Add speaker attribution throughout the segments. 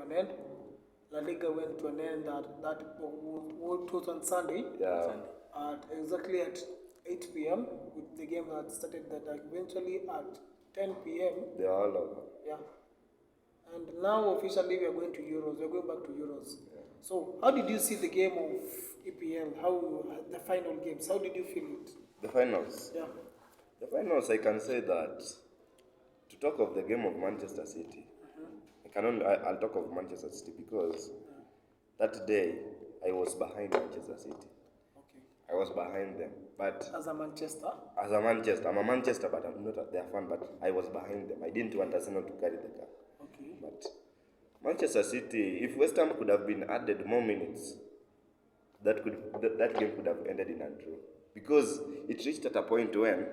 Speaker 1: an end. La Liga went to an end was on Sunday.
Speaker 2: Yeah.
Speaker 1: Exactly at 8 p.m. with the game that started that eventually at 10 p.m.
Speaker 2: They are all over.
Speaker 1: Yeah. And now officially we are going to Euros. We are going back to Euros. Yeah. So how did you see the game of EPL? How the final games? How did you feel it?
Speaker 2: The finals.
Speaker 1: Yeah.
Speaker 2: The finals, I can say that to talk of the game of Manchester City, I'll talk of Manchester City because that day I was behind Manchester City.
Speaker 1: Okay.
Speaker 2: I was behind them, but
Speaker 1: as a Manchester,
Speaker 2: I'm a Manchester, but I'm not their fan. But I was behind them. I didn't want Arsenal to carry the cup.
Speaker 1: Okay.
Speaker 2: But Manchester City, if West Ham could have been added more minutes, that game could have ended in a draw because it reached at a point when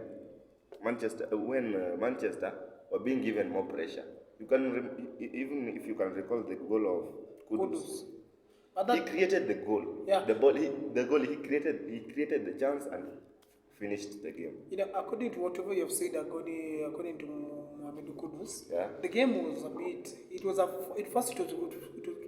Speaker 2: Manchester were being given more pressure. You can even if you can recall the goal of Kudus. He created the goal.
Speaker 1: Yeah.
Speaker 2: He created the chance and finished the game.
Speaker 1: You know, according to whatever you have said, according to Mohamed Kudus,
Speaker 2: yeah.
Speaker 1: The game was a bit. It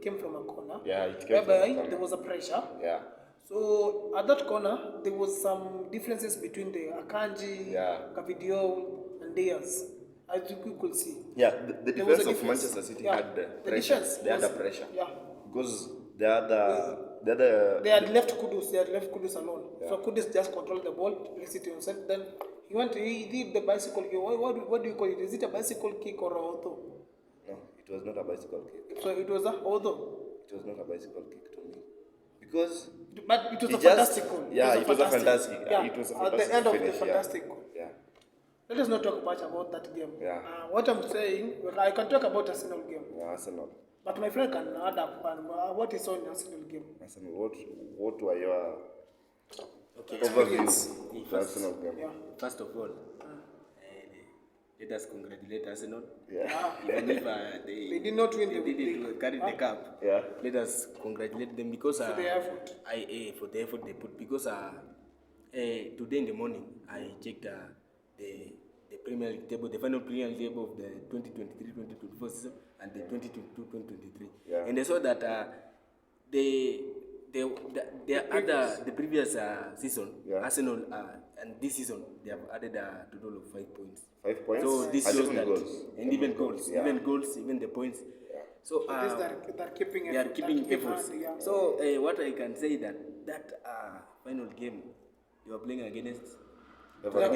Speaker 1: came from a corner.
Speaker 2: Yeah, it came from a corner.
Speaker 1: There was a pressure.
Speaker 2: Yeah.
Speaker 1: So at that corner, there was some differences between the Akanji, Gavidiol, and Diaz, as you could see.
Speaker 2: Yeah, the defense of Manchester City had pressure. They had a pressure.
Speaker 1: Yeah.
Speaker 2: Because they had
Speaker 1: left Kudus alone. Yeah. So Kudus just controlled the ball, placed it himself. Then he did the bicycle kick. What do you call it? Is it a bicycle kick or a auto?
Speaker 2: No, it was not a bicycle kick.
Speaker 1: So it was a auto.
Speaker 2: It was not a bicycle kick to me. Because
Speaker 1: but it was a fantastic goal.
Speaker 2: Yeah, it was a fantastic.
Speaker 1: Yeah.
Speaker 2: It was a
Speaker 1: at the end of the
Speaker 2: finish,
Speaker 1: fantastic goal.
Speaker 2: Yeah.
Speaker 1: Let us not talk much about that game.
Speaker 2: Yeah.
Speaker 1: What I'm saying, I can talk about Arsenal game.
Speaker 2: Yeah, Arsenal.
Speaker 1: But my friend can add up what is on Arsenal game.
Speaker 2: Arsenal, what were your
Speaker 1: overviews
Speaker 2: of Arsenal game?
Speaker 1: Yeah.
Speaker 3: First of all, let us congratulate Arsenal.
Speaker 2: Yeah.
Speaker 3: Even if
Speaker 1: they did not win
Speaker 3: they didn't carry the cup.
Speaker 2: Yeah.
Speaker 3: Let us congratulate them because
Speaker 1: for the effort.
Speaker 3: For the effort they put. Because today in the morning I checked the Premier League table, the final Premier League table of the 2023-2024 season and the 2022-2023.
Speaker 2: Yeah.
Speaker 3: And I saw that the previous season, Arsenal and this season they have added a total of 5 points.
Speaker 2: 5 points.
Speaker 3: So this
Speaker 2: and
Speaker 3: shows
Speaker 2: even
Speaker 3: that
Speaker 2: goals.
Speaker 3: even goals, even the points.
Speaker 2: Yeah.
Speaker 3: So
Speaker 1: they're keeping
Speaker 3: efforts.
Speaker 1: Yeah.
Speaker 3: So what I can say that final game you are playing against
Speaker 2: Everton.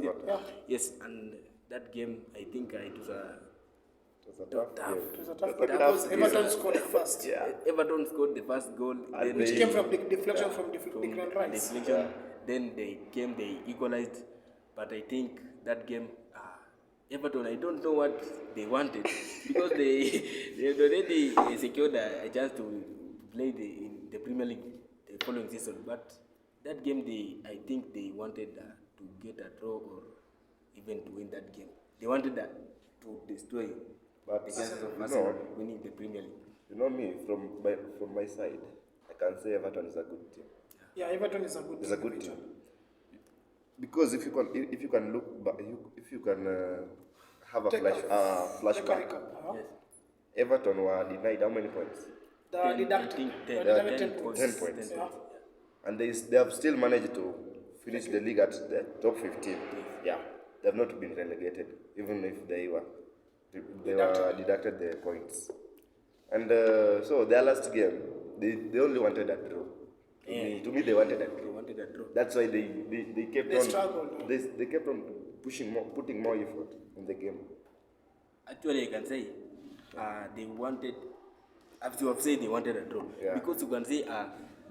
Speaker 1: Yeah.
Speaker 3: Yes, and that game I think it was a
Speaker 2: tough game.
Speaker 1: It was a tough game because Everton scored first.
Speaker 2: Yeah.
Speaker 3: Everton scored the first goal,
Speaker 1: which came from deflection from Declan Rice.
Speaker 3: Then they equalized, but I think that game Everton, I don't know what they wanted because they had already secured a chance to play in the Premier League the following season, but that game I think they wanted to get a draw or even to win that game. They wanted to destroy
Speaker 2: but
Speaker 3: the chances of Arsenal winning the Premier League.
Speaker 2: You know me, from my side, I can say Everton is a good team.
Speaker 1: Yeah, Everton is a good team.
Speaker 2: It's a good team. Because if you can look back, if you can have a flashback,
Speaker 3: Yes.
Speaker 2: Everton were denied how many points?
Speaker 1: They are deducted 10 points.
Speaker 2: 10 points.
Speaker 1: Yeah.
Speaker 2: And they have still managed to finish the league at the top 15. Yeah, they have not been relegated, even if they were deducted the points. And so their last game, they only wanted a draw. To me, they wanted a draw. That's why they kept on
Speaker 1: struggled.
Speaker 2: They kept on putting more effort in the game.
Speaker 3: Actually, I can say they wanted, as you have said, they wanted a draw.
Speaker 2: Yeah.
Speaker 3: Because you can say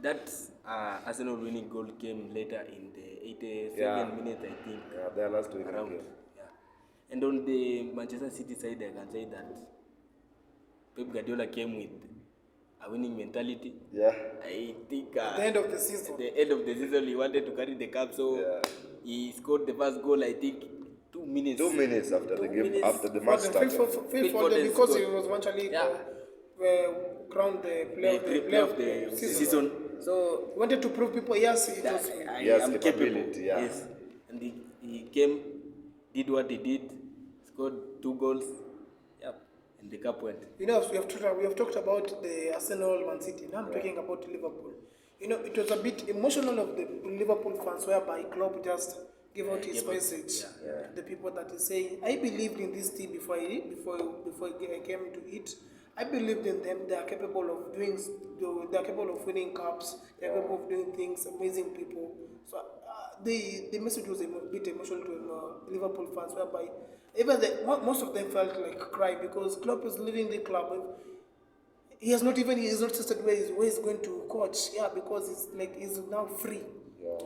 Speaker 3: that Arsenal winning goal came later in the 87th minute, I think.
Speaker 2: Yeah, their last winning
Speaker 3: around.
Speaker 2: game.
Speaker 3: Yeah. And on the Manchester City side, I can say that Pep Guardiola came with a winning mentality.
Speaker 2: Yeah.
Speaker 3: I think
Speaker 1: at the end of the season.
Speaker 3: At the end of the season, he wanted to carry the cup, so he scored the first goal, I think, 2 minutes.
Speaker 2: 2 minutes after the game, after the match started.
Speaker 1: Because he was eventually crowned the player of the season. So he wanted to prove people, yes, it was
Speaker 3: I'm capable.
Speaker 2: Yeah.
Speaker 3: Yes. And he came, did what he did, scored 2 goals. Yep. and the cup went.
Speaker 1: You know, we have talked about the Arsenal, Man City. Now I'm talking about Liverpool. You know, it was a bit emotional of the Liverpool fans, whereby Klopp just gave out his message to the people that is saying, I believed in this team before I came to it. I believed in them. They are capable of doing. They are capable of winning cups. They are capable of doing things. Amazing people. So the message was a bit emotional to Liverpool fans, whereby even most of them felt like cry because Klopp is leaving the club. He is not tested where he's going to coach. Yeah, because it's like he's now free.
Speaker 2: Yeah.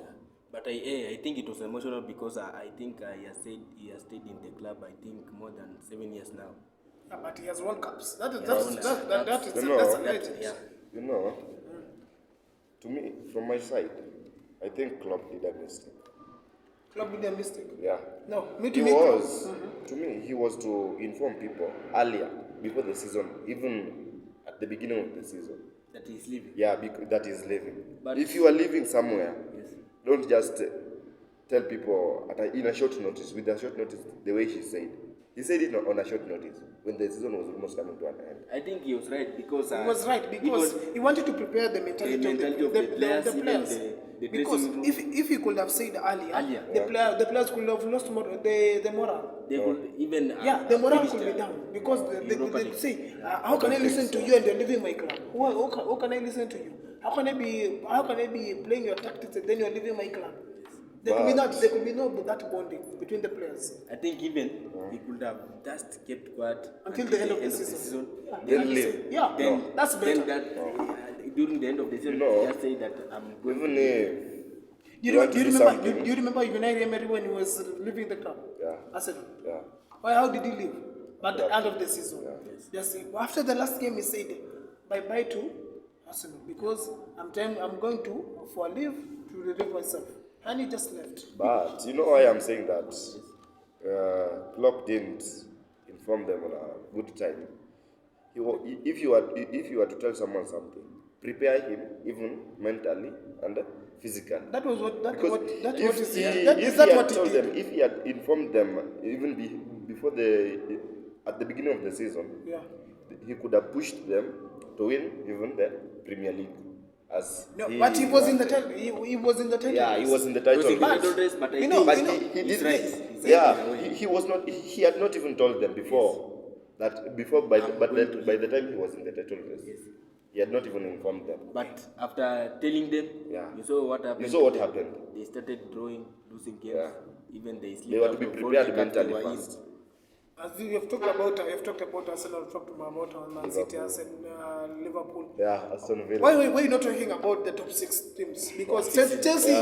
Speaker 3: But I think it was emotional because I think he has stayed in the club I think more than 7 years now.
Speaker 1: Yeah, but he has won cups. That's
Speaker 3: Yeah.
Speaker 2: You know, to me, from my side, I think Klopp did a mistake.
Speaker 1: Klopp did a mistake.
Speaker 2: Yeah.
Speaker 1: No,
Speaker 2: To me, he was to inform people earlier, before the season, even at the beginning of the season.
Speaker 3: That he's leaving.
Speaker 2: Yeah, that is leaving.
Speaker 3: But
Speaker 2: if you are leaving somewhere,
Speaker 3: yes.
Speaker 2: don't just tell people in a short notice, with a short notice, the way he said. He said it on a short notice, when the season was almost coming to an end.
Speaker 3: I think he was right because
Speaker 1: he was right because he wanted to prepare the mentality of the players.
Speaker 3: The
Speaker 1: because if he could have said earlier. The players could have lost the morale.
Speaker 3: They could even
Speaker 1: the morale could be down because they say, how can I listen to you and you're leaving my club? How can I listen to you? How can I be playing your tactics and then you're leaving my club? There could be no that bonding between the players.
Speaker 3: I think even he could have just kept quiet
Speaker 1: until the end of the season.
Speaker 2: Then leave.
Speaker 1: Then that's better.
Speaker 3: Then during the end of the season, just say that I'm going.
Speaker 2: Even if
Speaker 1: do you remember Unai Emery when he was leaving the club?
Speaker 2: Yeah.
Speaker 1: Arsenal.
Speaker 2: Yeah.
Speaker 1: Why? How did he leave? At the end of the season.
Speaker 2: Yeah.
Speaker 1: Just after the last game, he said, "Bye to Arsenal because I'm going for a leave to relieve myself." And he just left.
Speaker 2: But you know why I'm saying that? Klopp didn't inform them on a good time. If you are to tell someone something, prepare him even mentally and physically.
Speaker 1: That was what he said.
Speaker 2: If he had informed them even before at the beginning of the season, he could have pushed them to win even the Premier League.
Speaker 1: But he was in the title. He was in the title.
Speaker 2: Yeah, he was in the title
Speaker 3: race. But he
Speaker 2: did
Speaker 3: right.
Speaker 2: He was not. He had not even told them before that. By the time he was in the title race, he had not even informed them.
Speaker 3: But after telling them, you saw what happened. They started drawing, losing games.
Speaker 2: Yeah.
Speaker 3: Even they
Speaker 2: were to be prepared mentally first.
Speaker 1: As we have talked about Arsenal, we've talked about Man City, Arsenal, Liverpool.
Speaker 2: Yeah, Aston Villa.
Speaker 1: Why are you not talking about the top 6 teams? Because Chelsea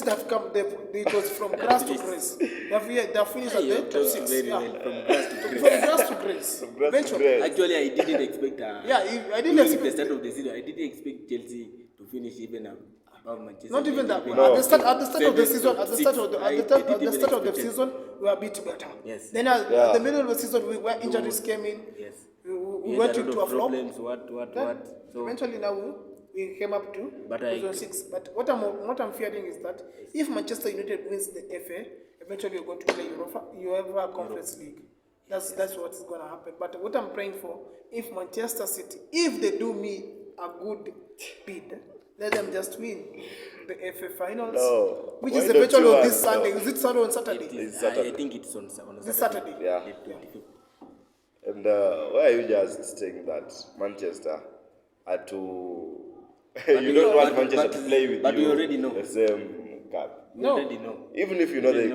Speaker 1: have come. It was from grass to grace. They have finished at the top 6.
Speaker 3: Very well,
Speaker 1: from grass to grace. Eventually.
Speaker 3: Actually, I didn't expect.
Speaker 1: I didn't expect
Speaker 3: the start of the season. I didn't expect Chelsea to finish even above Manchester.
Speaker 1: Not even that.
Speaker 2: No.
Speaker 1: At the start of the season, we were a bit better.
Speaker 3: Yes.
Speaker 1: Then at the middle of the season, where injuries came in,
Speaker 3: yes,
Speaker 1: we went into a flop.
Speaker 3: What? So
Speaker 1: eventually now we came up to position 6. But what I'm fearing is that if Manchester United wins the FA, eventually you're going to play UEFA Conference League. That's what's going to happen. But what I'm praying for, if Manchester City, if they do me a good bid, let them just win the FA Finals, which is eventually on this Sunday. Is it Sunday or Saturday?
Speaker 2: It's Saturday.
Speaker 3: I think it's on
Speaker 1: This Saturday.
Speaker 2: Yeah. And why are you just saying that Manchester are to... you don't want Manchester to play with
Speaker 3: you already know
Speaker 2: the same cup.
Speaker 3: You already know.
Speaker 2: Even if you know
Speaker 3: you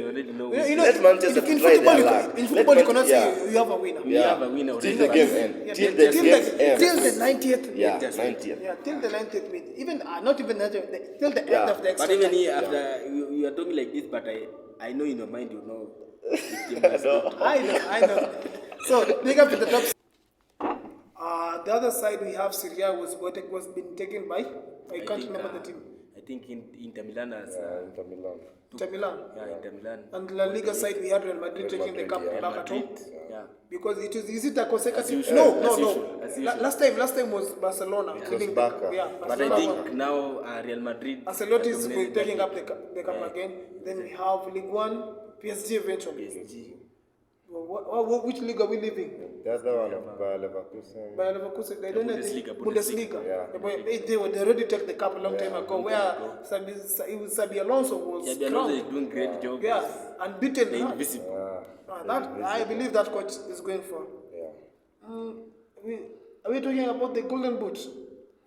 Speaker 3: already know.
Speaker 2: Let Manchester try their luck.
Speaker 1: In football, you cannot say you have a winner.
Speaker 3: We have a winner already.
Speaker 2: Till the game end. Till the
Speaker 1: 90th minute.
Speaker 2: Yeah, 90th.
Speaker 1: Yeah, till the 90th minute. Even not even that, till the end of the extra
Speaker 3: time. But even
Speaker 1: here,
Speaker 3: after you are talking like this, but I know in your mind you know.
Speaker 1: I know. So big up to the top. The other side we have Syria was been taken by. I can't remember the team.
Speaker 3: I think Inter Milan as
Speaker 2: Inter Milan.
Speaker 1: Inter Milan.
Speaker 3: Yeah, Inter Milan.
Speaker 1: And La Liga side we had Real Madrid taking the cup back at home.
Speaker 3: Yeah.
Speaker 1: Because is it a consecutive?
Speaker 3: No.
Speaker 1: Last time was Barcelona.
Speaker 2: It was Barca.
Speaker 1: Yeah,
Speaker 3: but I think now Real Madrid.
Speaker 1: Ancelotti is taking up the cup again. Then we have Ligue 1, PSG eventually. Which league are we living?
Speaker 2: The other one of Leverkusen.
Speaker 1: By Leverkusen, they don't know Bundesliga.
Speaker 2: Yeah.
Speaker 1: They already took the cup a long time ago, where Sabi Alonso was
Speaker 3: Xabi Alonso is doing great job.
Speaker 1: Yeah, unbeaten.
Speaker 3: The invisible.
Speaker 1: That I believe that coach is going for.
Speaker 2: Yeah.
Speaker 1: Are we talking about the golden boot?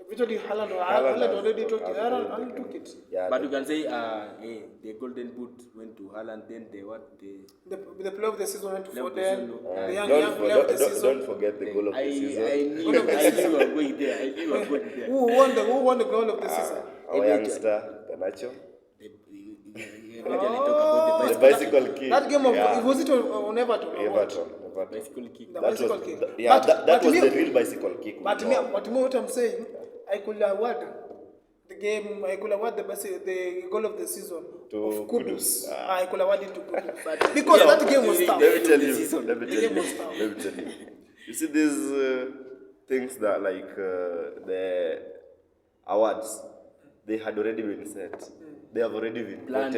Speaker 1: Eventually, Haaland already took it. Haaland took it.
Speaker 2: Yeah.
Speaker 3: But you can say the golden boot went to Haaland, then
Speaker 1: The player of the season went to
Speaker 3: Player of the
Speaker 1: Foden.
Speaker 3: season.
Speaker 1: The young player of the season.
Speaker 2: Don't forget the goal of the season.
Speaker 3: I knew you were going there. I knew you were going there.
Speaker 1: Who won the goal of the season?
Speaker 2: Our youngster, Ganacho.
Speaker 3: Eventually talk about
Speaker 2: The bicycle kick.
Speaker 1: That game of
Speaker 2: yeah.
Speaker 1: was it on Everton? or what?
Speaker 2: Everton.
Speaker 3: bicycle kick.
Speaker 1: The
Speaker 2: That
Speaker 1: bicycle
Speaker 2: was,
Speaker 1: kick.
Speaker 2: that was the real bicycle kick.
Speaker 1: But me, what I'm saying, I could award the game. I could award the goal of the season
Speaker 2: To
Speaker 1: of Kudus.
Speaker 2: Kudus.
Speaker 1: I could award it to Kudus because that game was tough.
Speaker 2: Let me tell you.
Speaker 3: season.
Speaker 2: Let me tell you. Let me tell you. You see these things that like the awards, they had already been set. They have already been
Speaker 3: Planned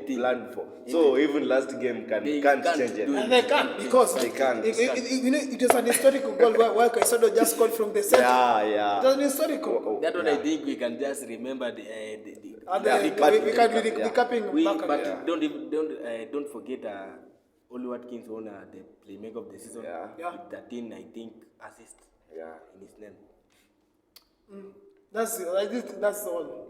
Speaker 2: planned for. So even last game can't change it.
Speaker 1: And they can't because
Speaker 2: They can't.
Speaker 1: it was an historical goal where Caicedo just scored from the center.
Speaker 2: Yeah.
Speaker 1: It was an historical.
Speaker 3: That one I think we can just remember
Speaker 1: And
Speaker 3: the
Speaker 1: we can be recapping back
Speaker 3: but
Speaker 1: again.
Speaker 3: don't forget Oli Watkins won the playmaker of the season
Speaker 2: Yeah.
Speaker 3: with 13 I think assists
Speaker 2: Yeah.
Speaker 3: in his name.
Speaker 1: That's all.